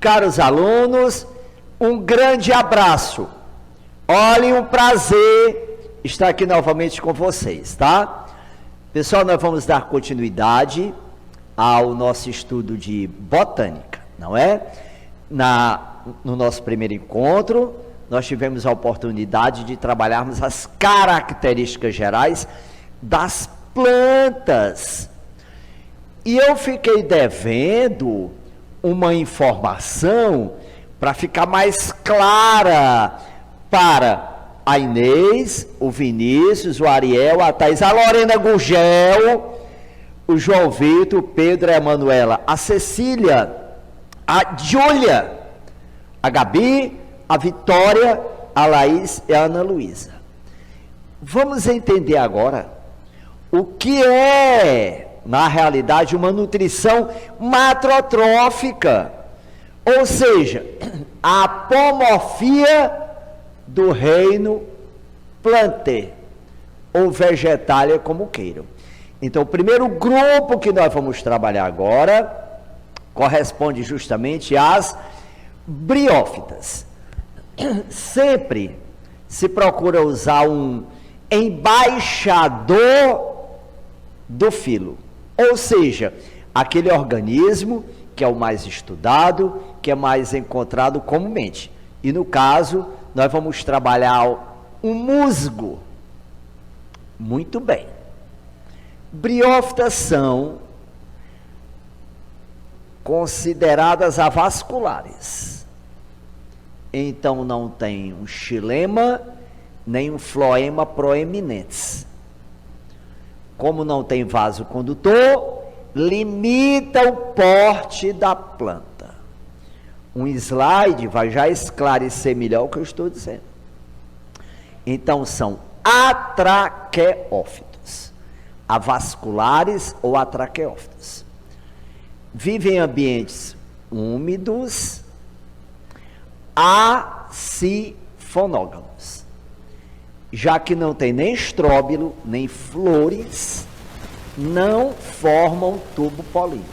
Caros alunos, um grande abraço. Olha, um prazer estar aqui novamente com vocês, tá? Pessoal, nós vamos dar continuidade ao nosso estudo de botânica, não é? No nosso primeiro encontro, nós tivemos a oportunidade de trabalharmos as características gerais das plantas. E eu fiquei devendo uma informação para ficar mais clara para a Inês, o Vinícius, o Ariel, a Thaís, a Lorena Gugel, o João Vitor, o Pedro, a Emanuela, a Cecília, a Júlia, a Gabi, a Vitória, a Laís e a Ana Luísa. Vamos entender agora o que é, na realidade, uma nutrição macrotrófica, ou seja, a apomorfia do reino plantae, ou vegetália, como queiram. Então, o primeiro grupo que nós vamos trabalhar agora corresponde justamente às briófitas. Sempre se procura usar um embaixador do filo, ou seja, aquele organismo que é o mais estudado, que é mais encontrado comumente. E no caso, nós vamos trabalhar um musgo. Muito bem. Briófitas são consideradas avasculares. Então não tem um xilema, nem um floema proeminentes. Como não tem vaso condutor, limita o porte da planta. Um slide vai já esclarecer melhor o que eu estou dizendo. Então são atraqueófitos, avasculares ou atraqueófitos. Vivem em ambientes úmidos, acifonógamos, já que não tem nem estróbilo, nem flores, não formam tubo polínico.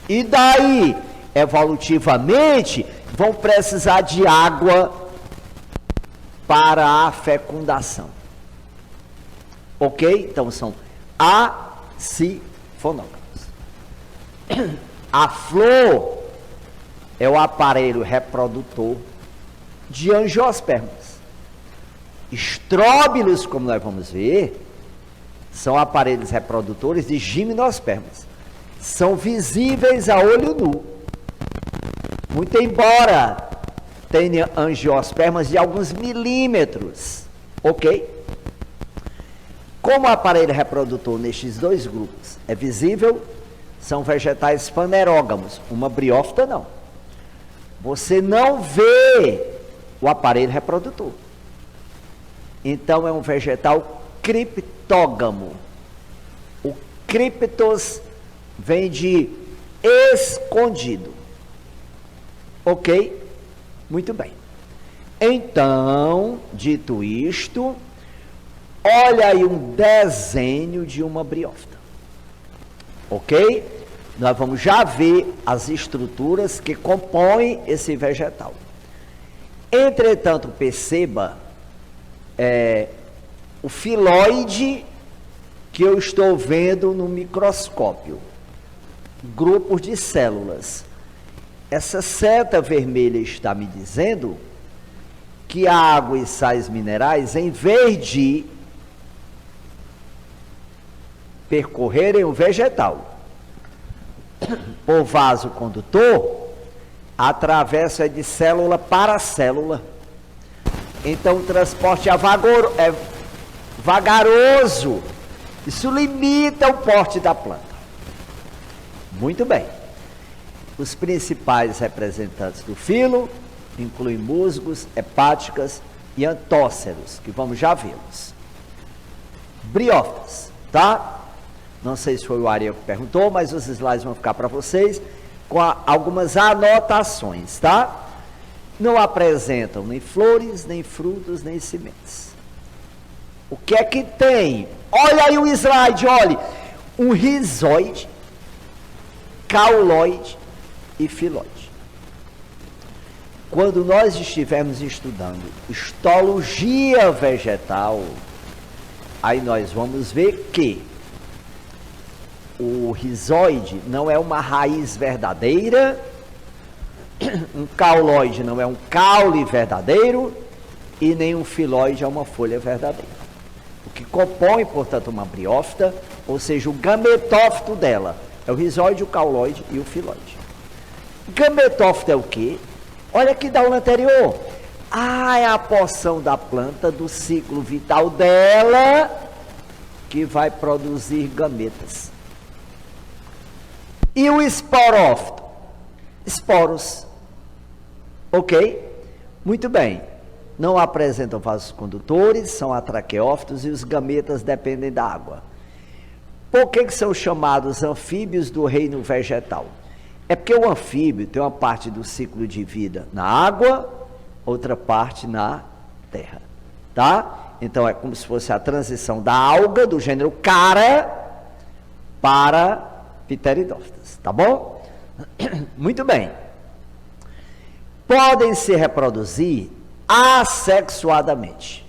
E daí, evolutivamente, vão precisar de água para a fecundação. Ok? Então, são acifonógamos. A flor é o aparelho reprodutor de angiospermas. Estróbilos, como nós vamos ver, são aparelhos reprodutores de gimnospermas. São visíveis a olho nu. Muito embora tenha angiospermas de alguns milímetros. Ok? Como o aparelho reprodutor nestes dois grupos é visível, são vegetais fanerógamos. Uma briófita não. Você não vê o aparelho reprodutor. Então é um vegetal criptógamo. O criptos vem de escondido. Ok? Muito bem. Então, dito isto, olha aí um desenho de uma briófita. Ok? Nós vamos já ver as estruturas que compõem esse vegetal. Entretanto, perceba o filoide que eu estou vendo no microscópio. Grupos de células. Essa seta vermelha está me dizendo que a água e sais minerais, em vez de percorrerem o vegetal por vaso condutor, atravessa de célula para célula. Então o transporte é vagaroso. Isso limita o porte da planta. Muito bem. Os principais representantes do filo incluem musgos, hepáticas e antóceros, que vamos já vê-los. Briófitas, tá? Não sei se foi o Ariel que perguntou, mas os slides vão ficar para vocês com algumas anotações, tá? Não apresentam nem flores, nem frutos, nem sementes. O que é que tem? Olha aí o slide, olhe. Um rizoide, cauloide e filóide. quando nós estivermos estudando histologia vegetal, aí nós vamos ver que o rizoide não é uma raiz verdadeira, um cauloide não é um caule verdadeiro e nem um filóide é uma folha verdadeira. O que compõe, portanto, uma briófita, ou seja, o gametófito dela, é o rizoide, o cauloide e o filóide. Gametófito é o quê? Olha aqui da aula anterior. É a porção da planta do ciclo vital dela que vai produzir gametas. E o esporófito? Esporos. Ok? Muito bem. Não apresentam vasos condutores, são atraqueófitos e os gametas dependem da água. Por que são chamados anfíbios do reino vegetal? É porque o anfíbio tem uma parte do ciclo de vida na água, outra parte na terra. Tá? Então é como se fosse a transição da alga, do gênero Cara, para Pteridófitas. Tá bom? Muito bem. Podem se reproduzir assexuadamente.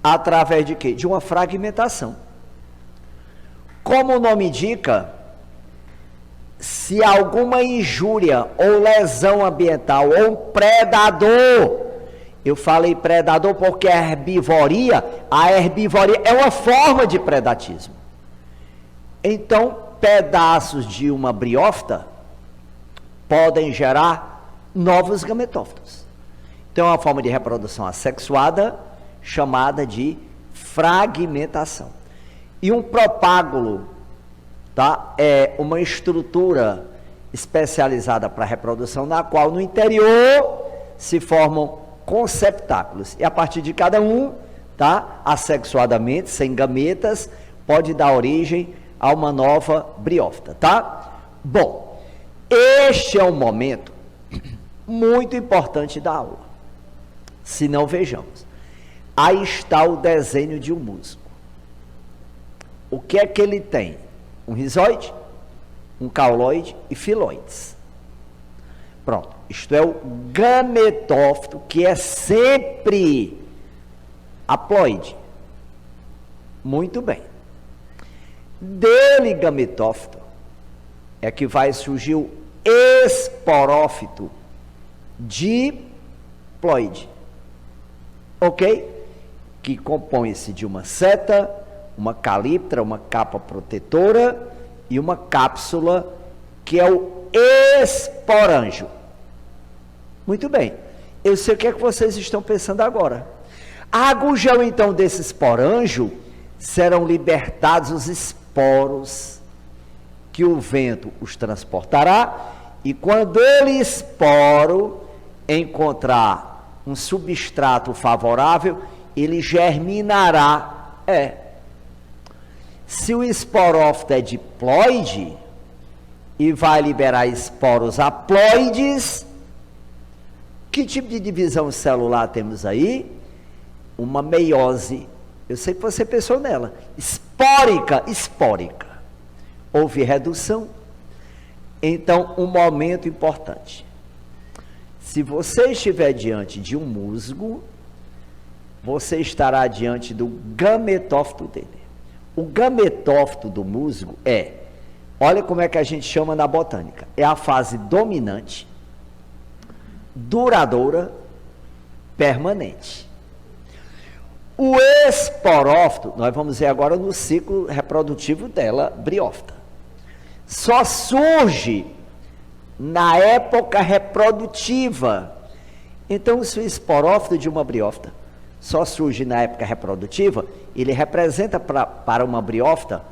Através de quê? De uma fragmentação. Como o nome indica, se alguma injúria ou lesão ambiental ou um predador, eu falei predador porque a herbivoria é uma forma de predatismo. Então, pedaços de uma briófita podem gerar novos gametófitos. Então, é uma forma de reprodução assexuada chamada de fragmentação. E um propágulo, tá? É uma estrutura especializada para reprodução, na qual no interior se formam conceptáculos. E a partir de cada um, tá? Assexuadamente, sem gametas, pode dar origem a uma nova briófita, tá? Bom, este é um momento muito importante da aula. Se não, vejamos. Aí está o desenho de um musgo. O que é que ele tem? Um rizoide, um cauloide e filóides. Pronto, isto é o gametófito, que é sempre haploide. Muito bem. Dele, gametófito, é que vai surgir o esporófito diploide. Ok? Que compõe-se de uma seta, uma calíptra, uma capa protetora e uma cápsula, que é o esporângio. Muito bem. Eu sei o que é que vocês estão pensando agora. A agulhão, então, desse esporângio, serão libertados os esporos, que o vento os transportará, e quando ele, esporo, encontrar um substrato favorável, ele germinará. Se o esporófito é diploide e vai liberar esporos haploides, que tipo de divisão celular temos aí? Uma meiose. Eu sei que você pensou nela. Espórica. Houve redução. Então, um momento importante. Se você estiver diante de um musgo, você estará diante do gametófito dele. O gametófito do musgo olha como é que a gente chama na botânica, é a fase dominante, duradoura, permanente. O esporófito, nós vamos ver agora no ciclo reprodutivo dela, briófita, só surge na época reprodutiva. Então, se o esporófito de uma briófita só surge na época reprodutiva, ele representa para uma briófita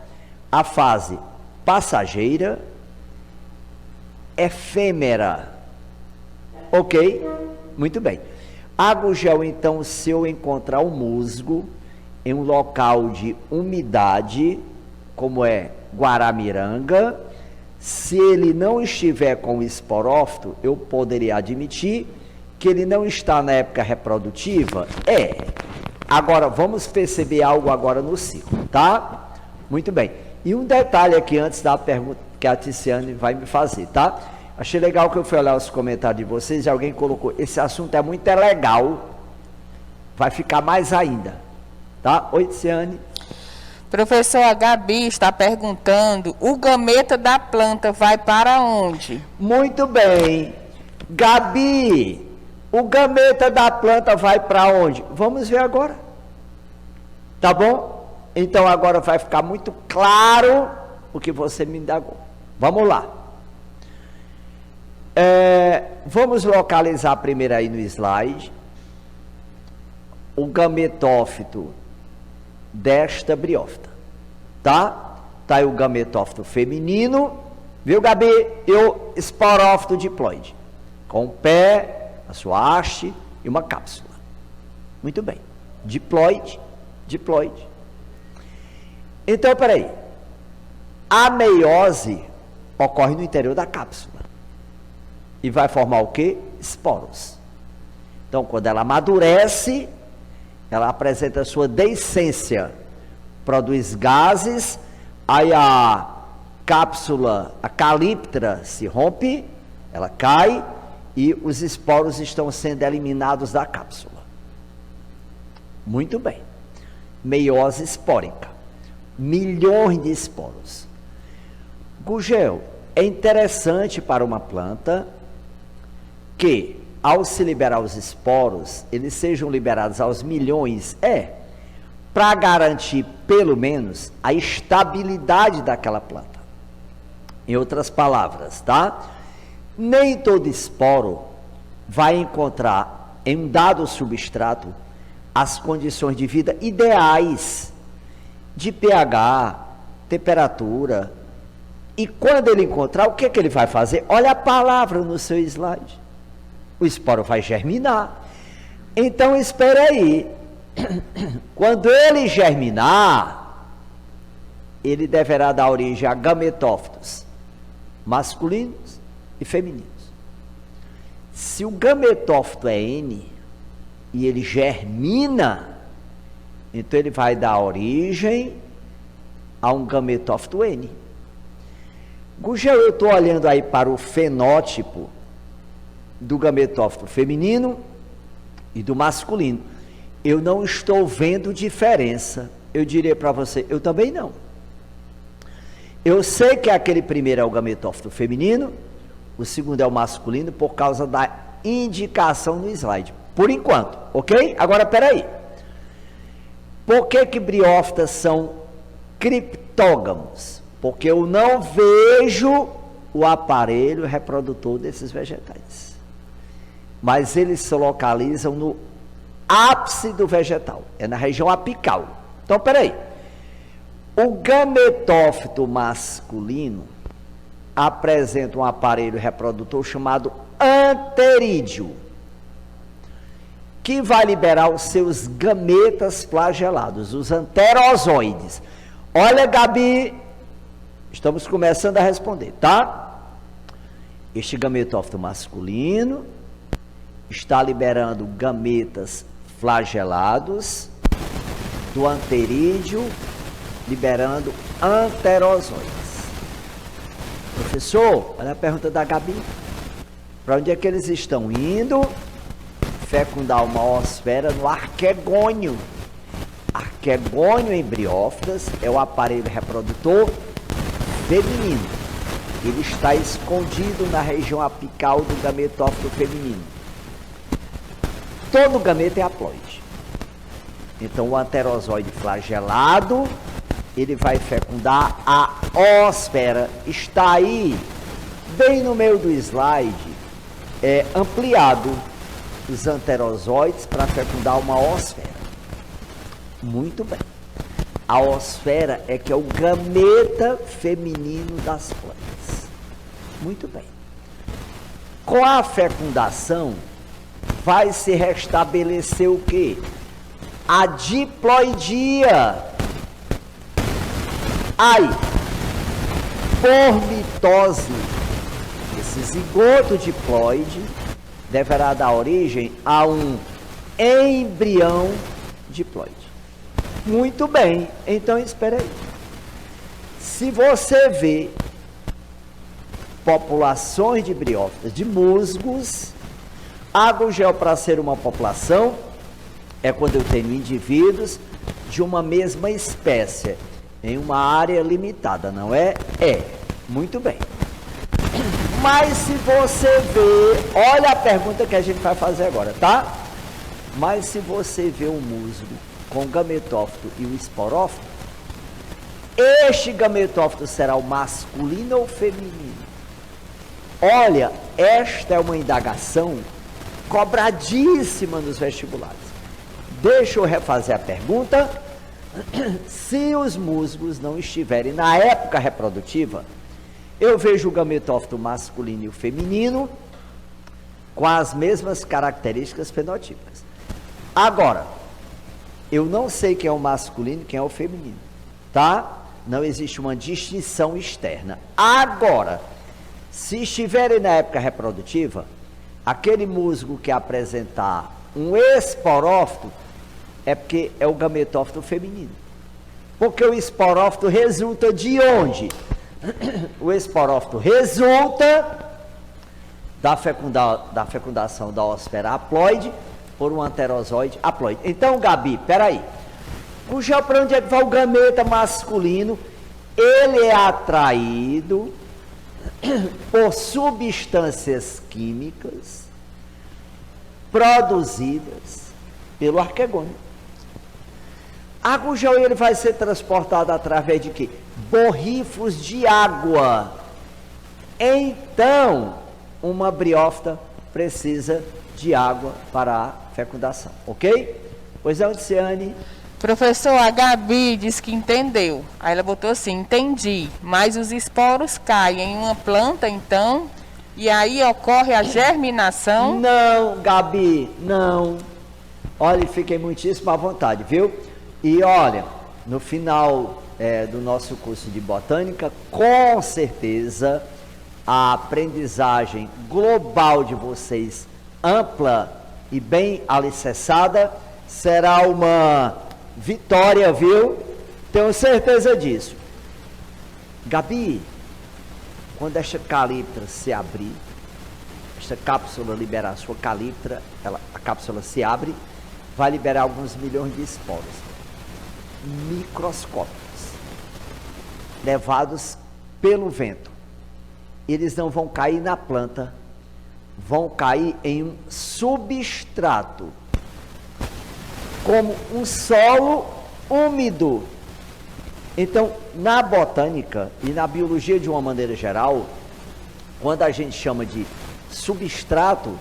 a fase passageira, efêmera. Ok? Muito bem. Agugel, então, se eu encontrar um musgo em um local de umidade, como é Guaramiranga, se ele não estiver com o esporófito, eu poderia admitir que ele não está na época reprodutiva? Agora, vamos perceber algo agora no ciclo, tá? Muito bem. E um detalhe aqui antes da pergunta que a Ticiane vai me fazer, tá? Achei legal que eu fui olhar os comentários de vocês e alguém colocou, esse assunto é muito legal, vai ficar mais ainda. Tá? Oi, Tiziane. Professor, a Gabi está perguntando, o gameta da planta vai para onde? Muito bem. Gabi, o gameta da planta vai para onde? Vamos ver agora. Tá bom? Então agora vai ficar muito claro o que você me indagou. Vamos lá. Vamos localizar primeiro aí no slide o gametófito desta briófita, tá? Tá aí o gametófito feminino, viu, Gabi? E o esporófito diploide, com o pé, a sua haste e uma cápsula. Muito bem. Diploide, diploide. Então, peraí. A meiose ocorre no interior da cápsula e vai formar o quê? Esporos. Então, quando ela amadurece, ela apresenta a sua deiscência, produz gases, aí a cápsula, a calíptra se rompe, ela cai e os esporos estão sendo eliminados da cápsula. Muito bem. Meiose espórica. Milhões de esporos. Gugel, é interessante para uma planta que, ao se liberar os esporos, eles sejam liberados aos milhões, para garantir, pelo menos, a estabilidade daquela planta. Em outras palavras, tá? Nem todo esporo vai encontrar em um dado substrato as condições de vida ideais de pH, temperatura. E quando ele encontrar, o que ele vai fazer? Olha a palavra no seu slide. O esporo vai germinar. Então, espera aí. Quando ele germinar, ele deverá dar origem a gametófitos masculinos e femininos. Se o gametófito é N e ele germina, então ele vai dar origem a um gametófito N. Gugel, eu estou olhando aí para o fenótipo do gametófito feminino e do masculino. Eu não estou vendo diferença. Eu diria para você, eu também não. Eu sei que aquele primeiro é o gametófito feminino, o segundo é o masculino, por causa da indicação no slide. Por enquanto, ok? Agora, peraí. Por que briófitas são criptógamos? Porque eu não vejo o aparelho reprodutor desses vegetais. Mas eles se localizam no ápice do vegetal, é na região apical. Então, peraí. O gametófito masculino apresenta um aparelho reprodutor chamado anterídeo, que vai liberar os seus gametas flagelados, os anterozoides. Olha, Gabi, estamos começando a responder, tá? Este gametófito masculino está liberando gametas flagelados do anterídeo, liberando anterozoides. Professor, olha a pergunta da Gabi. Para onde é que eles estão indo? Fecundar uma oosfera no arquegônio. Arquegônio em briófitas é o aparelho reprodutor feminino. Ele está escondido na região apical do gametófito feminino. Todo gameta é haploide. Então, o anterozoide flagelado, ele vai fecundar a oosfera. Está aí, bem no meio do slide, ampliado os anterozoides para fecundar uma oosfera. Muito bem. A oosfera é que é o gameta feminino das plantas. Muito bem. Com a fecundação, vai se restabelecer o quê? A diploidia. Aí, por mitose, esse zigoto diploide deverá dar origem a um embrião diploide. Muito bem, então espera aí. Se você vê populações de briófitas, de musgos. Água gel, para ser uma população, é quando eu tenho indivíduos de uma mesma espécie, em uma área limitada, não é? É. Muito bem. Mas se você vê, olha a pergunta que a gente vai fazer agora, tá? Mas se você vê um musgo com o gametófito e o esporófito, este gametófito será o masculino ou feminino? Olha, esta é uma indagação cobradíssima nos vestibulares. Deixa eu refazer a pergunta. Se os musgos não estiverem na época reprodutiva, eu vejo o gametófito masculino e o feminino com as mesmas características fenotípicas. Agora, eu não sei quem é o masculino e quem é o feminino, tá? Não existe uma distinção externa. Agora, se estiverem na época reprodutiva, aquele musgo que apresentar um esporófito é porque é o gametófito feminino. Porque o esporófito resulta de onde? O esporófito resulta da fecundação da ósfera haploide por um anterozoide haploide. Então, Gabi, peraí. O gel, para onde é que vai o gameta masculino? Ele é atraído por substâncias químicas produzidas pelo arquegônio. O gel, ele vai ser transportado através de quê? Borrifos de água. Então, uma briófita precisa de água para a fecundação, ok? Pois é, Odiciane. Professor, a Gabi disse que entendeu. Aí ela botou assim, entendi, mas os esporos caem em uma planta, então, e aí ocorre a germinação? Não, Gabi, não. Olha, fiquei muitíssimo à vontade, viu? E olha, no final do nosso curso de botânica, com certeza, a aprendizagem global de vocês, ampla e bem alicerçada, será uma vitória, viu? Tenho certeza disso. Gabi, quando esta caliptra se abrir, esta cápsula liberar a sua caliptra, a cápsula se abre, vai liberar alguns milhões de esporos microscópicos, levados pelo vento. Eles não vão cair na planta, vão cair em um substrato, como um solo úmido. Então, na botânica e na biologia de uma maneira geral, quando a gente chama de substrato,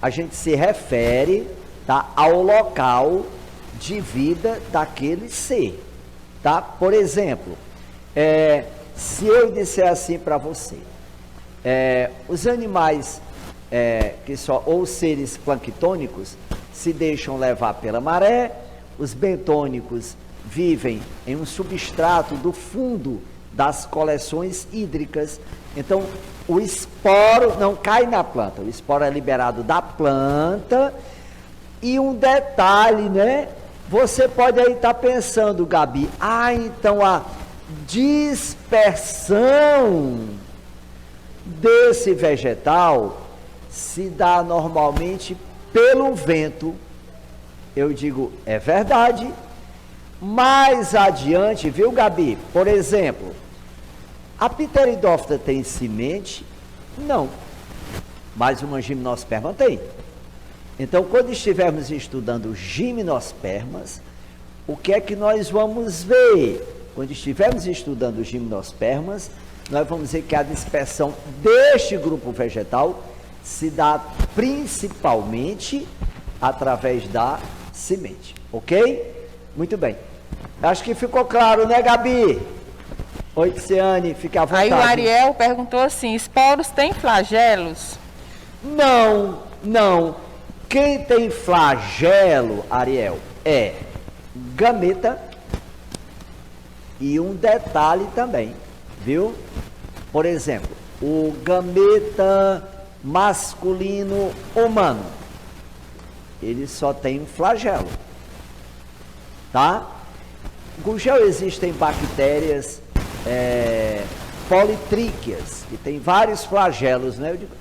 a gente se refere, tá, ao local de vida daquele ser, tá? Por exemplo, se eu disser assim para você, os animais ou seres planctônicos se deixam levar pela maré, os bentônicos vivem em um substrato do fundo das coleções hídricas. Então, o esporo não cai na planta, o esporo é liberado da planta. E um detalhe, né? Você pode aí estar pensando, Gabi, então a dispersão desse vegetal se dá normalmente pelo vento. Eu digo, é verdade. Mais adiante, viu, Gabi? Por exemplo, a pteridófita tem semente? Não. Mas uma gimnosperma tem. Então, quando estivermos estudando gimnospermas, o que é que nós vamos ver? Quando estivermos estudando gimnospermas, nós vamos ver que a dispersão deste grupo vegetal se dá principalmente através da semente, ok? Muito bem. Acho que ficou claro, né, Gabi? Oi, Tiziane, fique à vontade. Aí o Ariel perguntou assim, esporos têm flagelos? Não, não. Quem tem flagelo, Ariel, é gameta e um detalhe também, viu? Por exemplo, o gameta masculino humano, ele só tem um flagelo, tá? Gugel, existem bactérias politríquias, que tem vários flagelos, né? Eu digo,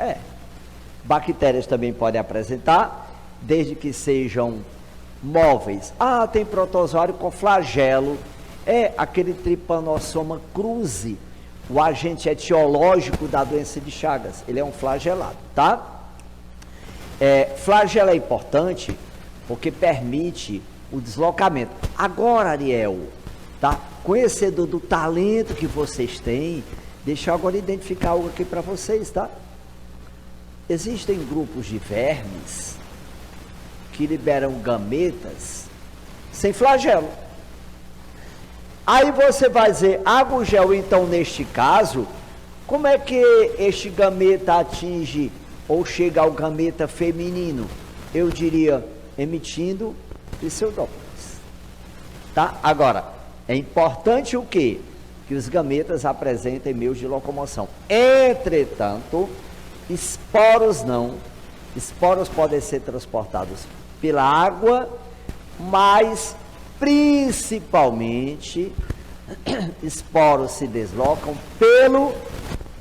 bactérias também podem apresentar, desde que sejam móveis. Ah, tem protozoário com flagelo, aquele Trypanosoma cruzi, o agente etiológico da doença de Chagas, ele é um flagelado, tá? Flagelo é importante porque permite o deslocamento. Agora, Ariel, tá? Conhecedor do talento que vocês têm, deixa eu agora identificar algo aqui para vocês, tá? Existem grupos de vermes que liberam gametas sem flagelo. Aí você vai dizer, Gugel, então neste caso, como é que este gameta atinge ou chega ao gameta feminino? Eu diria, emitindo pseudópolis. Tá? Agora, é importante o quê? Que os gametas apresentem meios de locomoção. Entretanto, esporos não. Esporos podem ser transportados pela água, mas principalmente esporos se deslocam pelo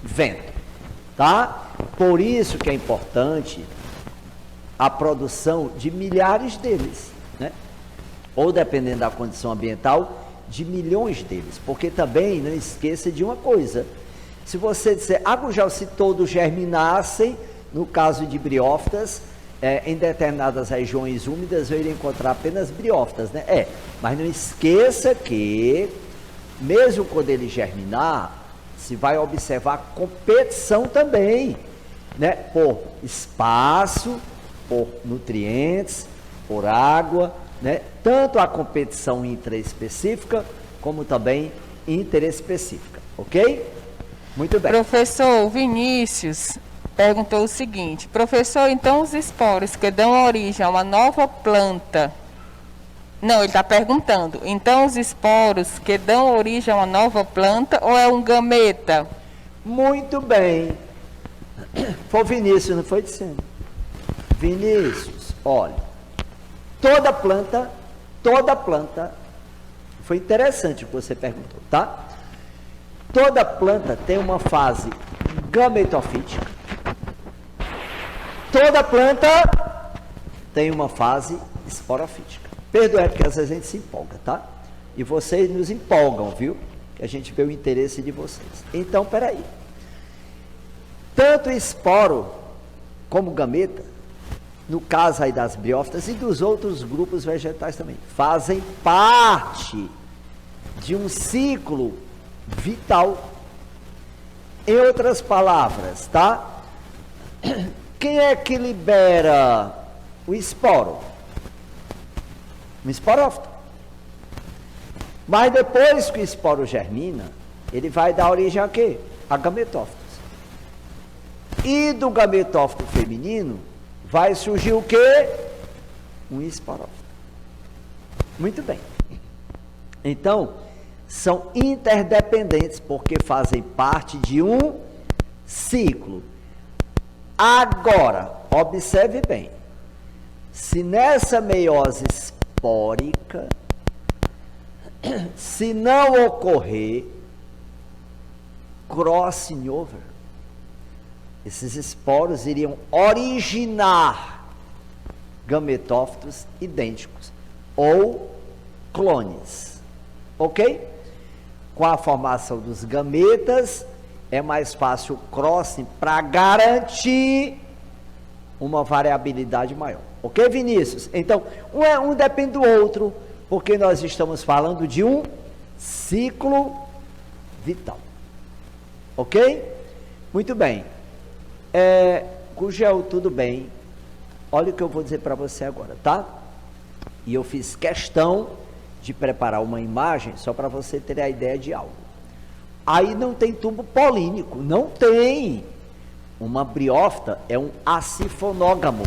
vento, tá? Por isso que é importante a produção de milhares deles, né? Ou dependendo da condição ambiental, de milhões deles, porque também não esqueça de uma coisa, se você disser, Gugel, se todos germinassem, no caso de briófitas, em determinadas regiões úmidas eu iria encontrar apenas briófitas, né? Mas não esqueça que, mesmo quando ele germinar, se vai observar competição também, né? Por espaço, por nutrientes, por água, né? Tanto a competição intraespecífica, como também interespecífica, ok? Muito bem. Professor Vinícius perguntou o seguinte, professor, então os esporos que dão origem a uma nova planta, não, ele está perguntando, então os esporos que dão origem a uma nova planta ou é um gameta? Muito bem. Foi o Vinícius, não foi dizendo? Vinícius, olha, toda planta, foi interessante o que você perguntou, tá? Toda planta tem uma fase gametofítica. Toda planta tem uma fase esporofítica. Perdoe, porque às vezes a gente se empolga, tá? E vocês nos empolgam, viu? Que a gente vê o interesse de vocês. Então, peraí. Tanto esporo como gameta, no caso aí das briófitas e dos outros grupos vegetais também, fazem parte de um ciclo vital. Em outras palavras, tá? Quem é que libera o esporo? Um esporófito. Mas depois que o esporo germina, ele vai dar origem a quê? A gametófitos. E do gametófito feminino vai surgir o quê? Um esporófito. Muito bem. Então, são interdependentes porque fazem parte de um ciclo. Agora, observe bem, se nessa meiose espórica, se não ocorrer crossing over, esses esporos iriam originar gametófitos idênticos ou clones, ok? Com a formação dos gametas, é mais fácil o crossing para garantir uma variabilidade maior. Ok, Vinícius? Então, um depende do outro, porque nós estamos falando de um ciclo vital. Ok? Muito bem. Gugel, tudo bem. Olha o que eu vou dizer para você agora, tá? E eu fiz questão de preparar uma imagem só para você ter a ideia de algo. Aí não tem tubo polínico, não tem. Uma briófita é um acifonógamo.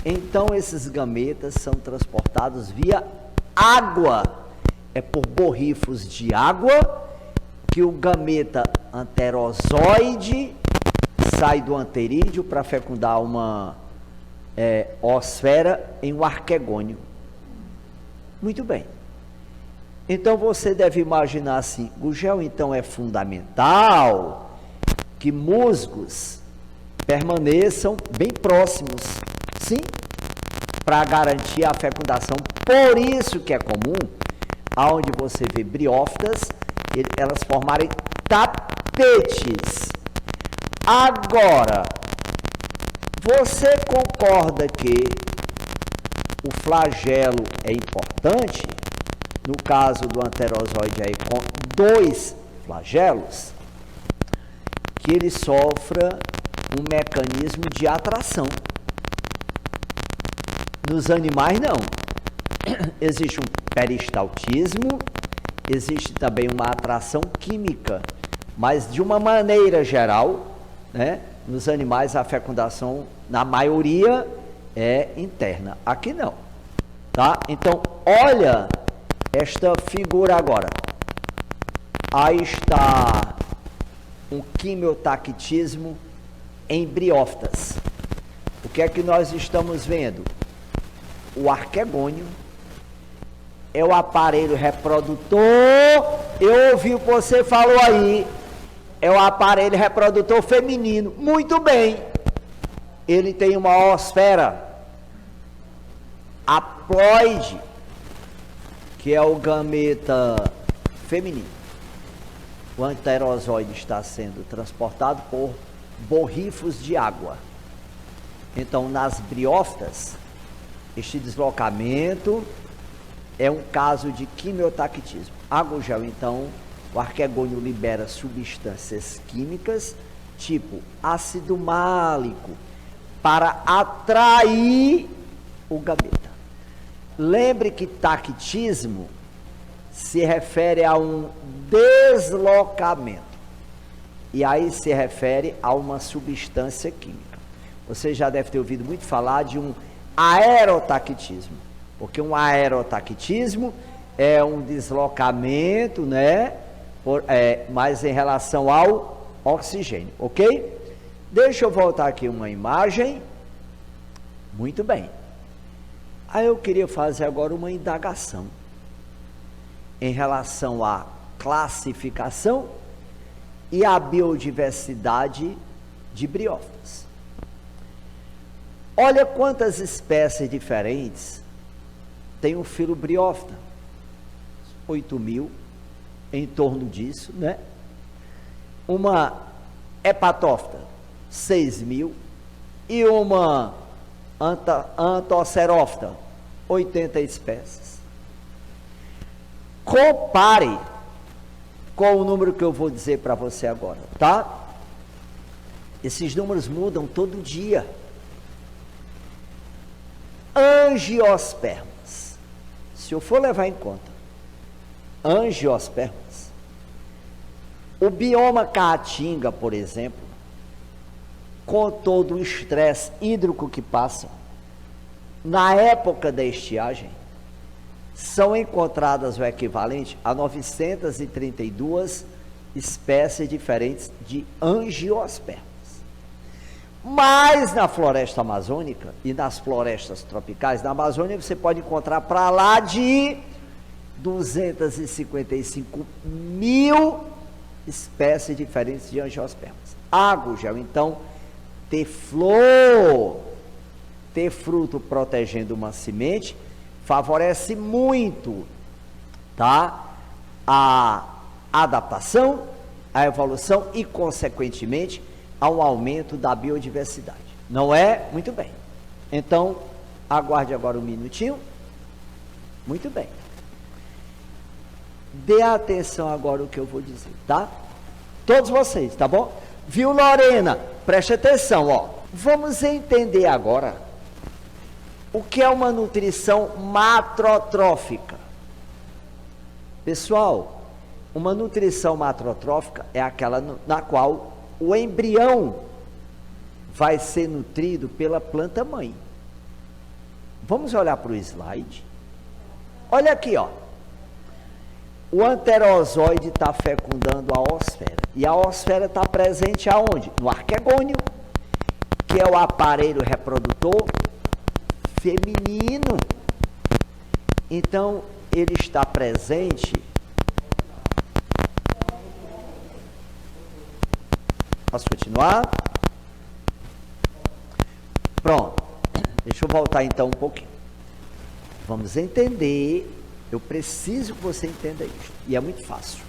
Então esses gametas são transportados via água. É por borrifos de água que o gameta anterozoide sai do anterídeo para fecundar uma oosfera em um arquegônio. Muito bem. Então você deve imaginar assim, Gugel, então é fundamental que musgos permaneçam bem próximos, sim, para garantir a fecundação. Por isso que é comum, aonde você vê briófitas, elas formarem tapetes. Agora, você concorda que o flagelo é importante? No caso do anterozoide aí com 2 flagelos, que ele sofra um mecanismo de atração. Nos animais, não. Existe um peristaltismo, existe também uma atração química, mas de uma maneira geral, né, nos animais a fecundação, na maioria, é interna. Aqui não. Tá? Então, olha esta figura agora. Aí está um quimiotactismo em briófitas. O que é que nós estamos vendo? O arquegônio é o aparelho reprodutor. Eu ouvi o que você falou aí. É o aparelho reprodutor feminino. Muito bem. Ele tem uma oosfera haploide, que é o gameta feminino. O anterozoide está sendo transportado por borrifos de água. Então, nas briófitas, este deslocamento é um caso de quimiotactismo. Gugel, então, o arquegônio libera substâncias químicas, tipo ácido málico, para atrair o gameta. Lembre que tactismo se refere a um deslocamento. E aí se refere a uma substância química. Você já deve ter ouvido muito falar de um aerotactismo. Porque um aerotactismo é um deslocamento, né? Mas em relação ao oxigênio, ok? Deixa eu voltar aqui uma imagem. Muito bem. Aí eu queria fazer agora uma indagação em relação à classificação e à biodiversidade de briófitas. Olha quantas espécies diferentes tem um filo briófita. 8.000, em torno disso, né? Uma hepatófita, 6.000, e uma antocerófita, 80 espécies. Compare com o número que eu vou dizer para você agora, tá? Esses números mudam todo dia. Angiospermas. Se eu for levar em conta angiospermas, o bioma caatinga, por exemplo, com todo o estresse hídrico que passa, na época da estiagem, são encontradas o equivalente a 932 espécies diferentes de angiospermas. Mas na floresta amazônica e nas florestas tropicais, na Amazônia você pode encontrar para lá de 255.000 espécies diferentes de angiospermas. Gugel, então, ter flor, ter fruto protegendo uma semente, favorece muito, tá? A adaptação, a evolução e, consequentemente, ao aumento da biodiversidade. Não é? Muito bem. Então, aguarde agora um minutinho. Muito bem. Dê atenção agora ao que eu vou dizer, tá? Todos vocês, tá bom? Viu, Lorena? Preste atenção, ó. Vamos entender agora o que é uma nutrição matrotrófica. Pessoal, uma nutrição matrotrófica é aquela na qual o embrião vai ser nutrido pela planta mãe. Vamos olhar para o slide. Olha aqui, ó. O anterozoide está fecundando a oosfera. E a oosfera está presente aonde? No arquegônio, que é o aparelho reprodutor feminino. Então, ele está presente. Posso continuar? Pronto. Deixa eu voltar então um pouquinho. Vamos entender. Eu preciso que você entenda isso. E é muito fácil.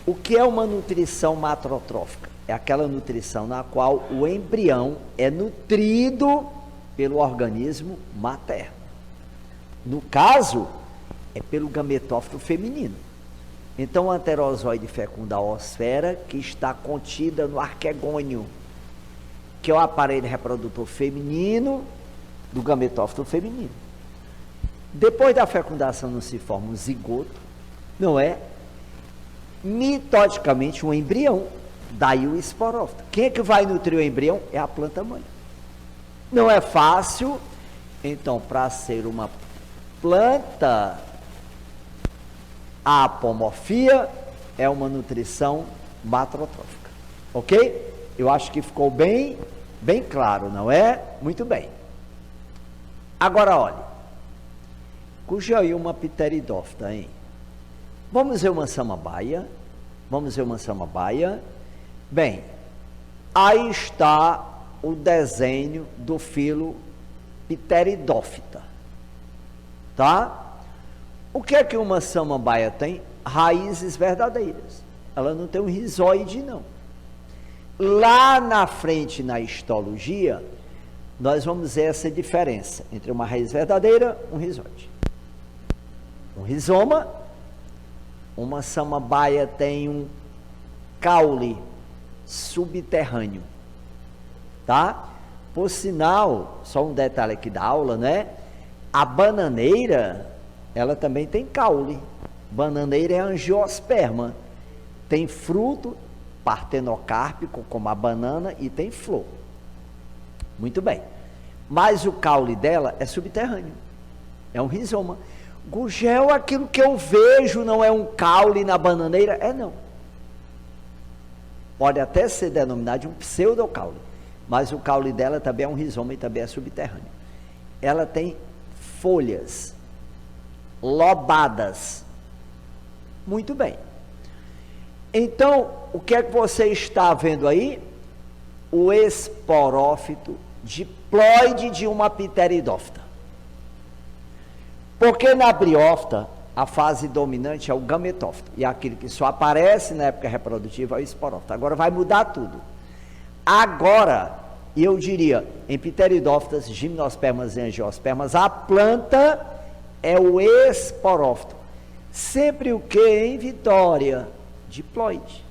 O que é uma nutrição macrotrófica? É aquela nutrição na qual o embrião é nutrido pelo organismo materno. No caso, é pelo gametófito feminino. Então, o anterozoide fecunda a oosfera, que está contida no arquegônio, que é o aparelho reprodutor feminino do gametófito feminino. Depois da fecundação não se forma um zigoto, não é? Mitodicamente um embrião, daí o esporófito. Quem é que vai nutrir o embrião? É a planta-mãe. Não é fácil, então, para ser uma planta, a apomorfia é uma nutrição macrotrófica. Ok? Eu acho que ficou bem claro, não é? Muito bem. Agora, olha. Cuja aí uma pteridófita, hein? Vamos ver uma samambaia. Vamos ver uma samambaia. Bem, aí está o desenho do filo pteridófita. Tá? O que é que uma samambaia tem? Raízes verdadeiras. Ela não tem um rizóide, não. Lá na frente, na histologia, nós vamos ver essa diferença entre uma raiz verdadeira e um rizóide. Um rizoma, uma samambaia tem um caule subterrâneo, tá? Por sinal, só um detalhe aqui da aula, né? A bananeira, ela também tem caule. Bananeira é angiosperma. Tem fruto partenocárpico, como a banana, e tem flor. Muito bem. Mas o caule dela é subterrâneo. É um rizoma. Gugel, aquilo que eu vejo não é um caule na bananeira? É não. Pode até ser denominado de um pseudocaule, mas o caule dela também é um rizoma e também é subterrâneo. Ela tem folhas lobadas. Muito bem. Então, o que é que você está vendo aí? O esporófito diploide de uma pteridófita. Porque na briófita, a fase dominante é o gametófito, e aquilo que só aparece na época reprodutiva é o esporófito. Agora vai mudar tudo. Agora, eu diria, em pteridófitas, gimnospermas e angiospermas, a planta é o esporófito. Sempre o que em Vitória? Diploide.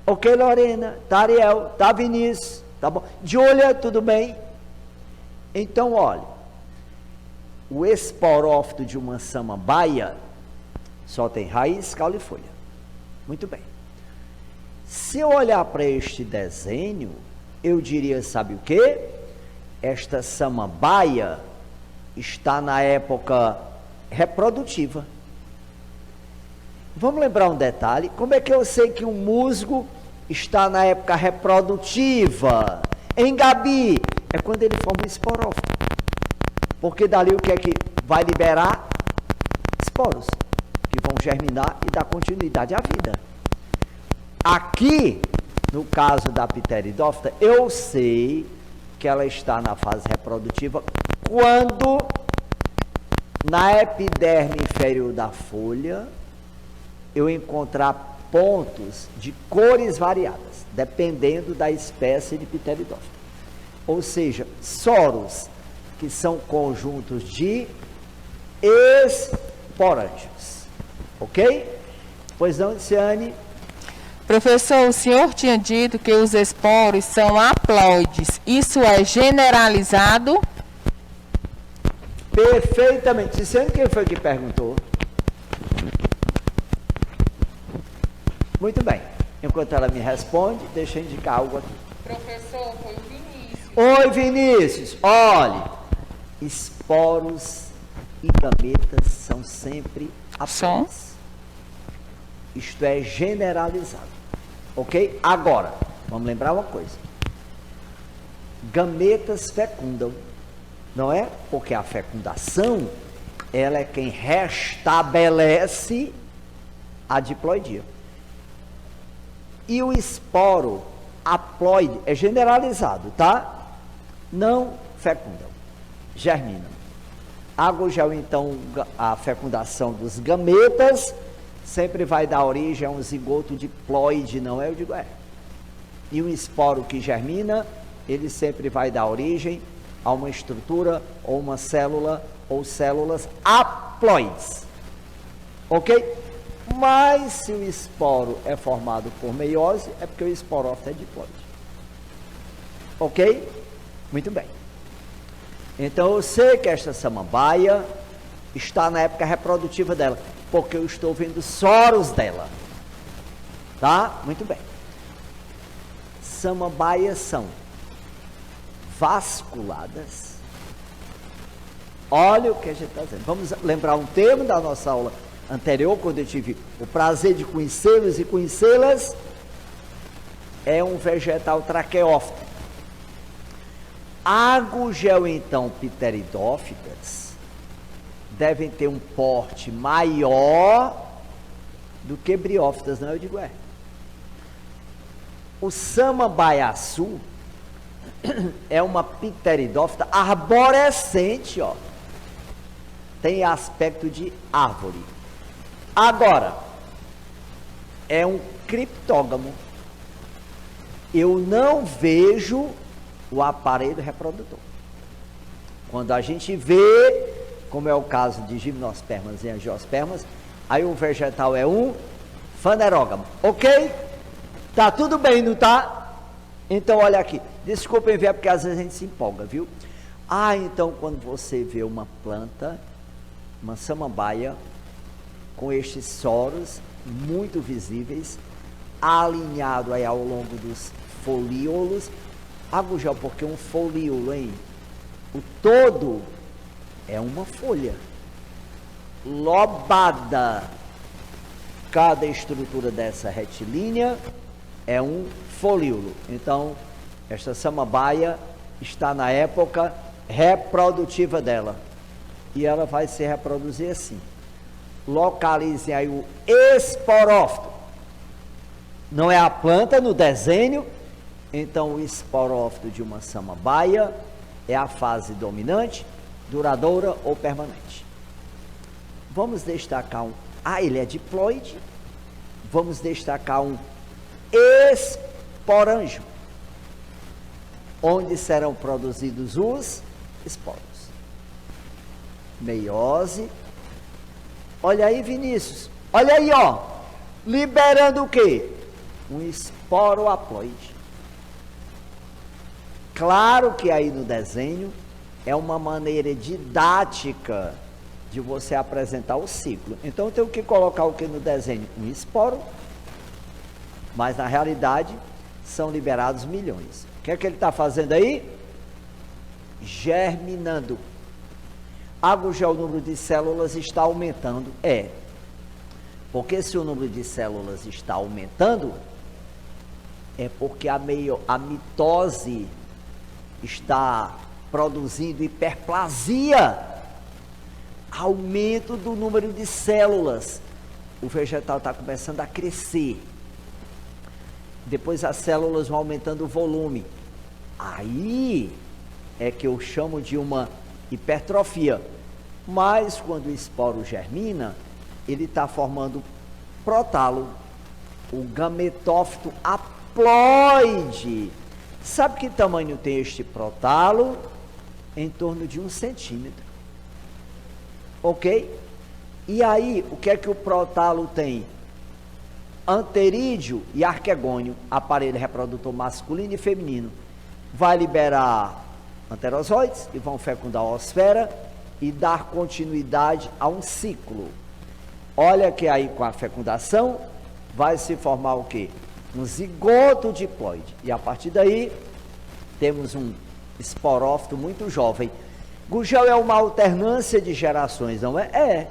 Ok, Lorena? Tá, Ariel? Tá, Vinícius? Tá bom? Júlia, tudo bem? Então, olha. O esporófito de uma samambaia só tem raiz, caule e folha. Muito bem. Se eu olhar para este desenho, eu diria, sabe o quê? Esta samambaia está na época reprodutiva. Vamos lembrar um detalhe? Como é que eu sei que um musgo está na época reprodutiva? Em Gabi, é quando ele forma o esporófito. Porque dali o que é que vai liberar? Esporos, que vão germinar e dar continuidade à vida. Aqui, no caso da pteridófita, eu sei que ela está na fase reprodutiva quando, na epiderme inferior da folha, eu encontrar pontos de cores variadas, dependendo da espécie de pteridófita. Ou seja, soros, que são conjuntos de esporângios. Ok? Pois não, Luciane? Professor, o senhor tinha dito que os esporos são haploides. Isso é generalizado? Perfeitamente. Luciane, quem foi que perguntou? Muito bem. Enquanto ela me responde, deixa eu indicar algo aqui. Professor, foi o Vinícius. Oi, Vinícius. Olhe. Esporos e gametas são sempre haploides. Isto é generalizado. Ok? Agora, vamos lembrar uma coisa. Gametas fecundam. Não é? Porque a fecundação ela é quem restabelece a diploidia. E o esporo haploide é generalizado, tá? Não fecundam, germinam. Agogel, então, a fecundação dos gametas sempre vai dar origem a um zigoto diploide, não é? Eu digo, é. E um esporo que germina, ele sempre vai dar origem a uma estrutura ou uma célula ou células haploides. Ok? Mas se o esporo é formado por meiose, é porque o esporófito é diploide. Ok? Muito bem. Então eu sei que esta samambaia está na época reprodutiva dela, porque eu estou vendo soros dela. Tá? Muito bem. Samambaias são vasculadas. Olha o que a gente está dizendo. Vamos lembrar um termo da nossa aula anterior, quando eu tive o prazer de conhecê-los e conhecê-las. É um vegetal traqueófito. Agogel, então, pteridófitas devem ter um porte maior do que briófitas, não? Eu digo, é. O samambaiaçu é uma pteridófita arborescente, ó. Tem aspecto de árvore. Agora, é um criptógamo. Eu não vejo o aparelho reprodutor. Quando a gente vê, como é o caso de gimnospermas e angiospermas, aí o vegetal é um fanerógamo. Ok? Tá tudo bem, não tá? Então, olha aqui. Desculpem ver, porque às vezes a gente se empolga, viu? Ah, então quando você vê uma planta, uma samambaia, com estes soros muito visíveis, alinhado aí ao longo dos folíolos. Agogel, porque um folíolo, hein? O todo é uma folha lobada. Cada estrutura dessa retilínea é um folíolo. Então, esta samambaia está na época reprodutiva dela. E ela vai se reproduzir assim. Localizem aí o esporófito. Não é a planta no desenho. Então, o esporófito de uma samambaia é a fase dominante, duradoura ou permanente. Vamos destacar um... Ah, ele é diploide. Vamos destacar um esporângio, onde serão produzidos os esporos. Meiose. Olha aí, Vinícius. Olha aí, ó. Liberando o quê? Um esporo haploide. Claro que aí no desenho é uma maneira didática de você apresentar o ciclo. Então eu tenho que colocar o que no desenho? Um esporo, mas na realidade são liberados milhões. O que é que ele está fazendo aí? Germinando. Agogel, o número de células está aumentando. É. Porque se o número de células está aumentando, é porque a mitose está produzindo hiperplasia, aumento do número de células. O vegetal está começando a crescer. Depois as células vão aumentando o volume. Aí é que eu chamo de uma hipertrofia. Mas quando o esporo germina, ele está formando prótalo, o gametófito haploide. Sabe que tamanho tem este prótalo? Em torno de 1 centímetro. Ok? E aí, o que é que o prótalo tem? Anterídeo e arquegônio, aparelho reprodutor masculino e feminino. Vai liberar anterozoides e vão fecundar a oosfera e dar continuidade a um ciclo. Olha que aí com a fecundação vai se formar o quê? Um zigoto diploide. E a partir daí temos um esporófito muito jovem. Gugel é uma alternância de gerações, não é? É.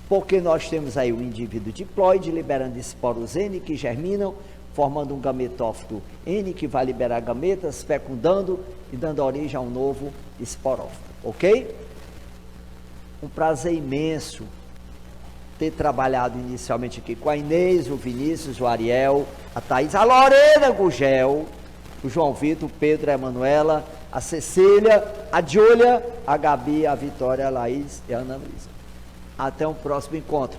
Porque nós temos aí o indivíduo diploide liberando esporos N que germinam, formando um gametófito N que vai liberar gametas, fecundando e dando origem a um novo esporófito. Ok? Um prazer imenso ter trabalhado inicialmente aqui com a Inês, o Vinícius, o Ariel, a Thaís, a Lorena Gugel, o João Vitor, o Pedro, a Emanuela, a Cecília, a Júlia, a Gabi, a Vitória, a Laís e a Ana Luísa. Até um próximo encontro.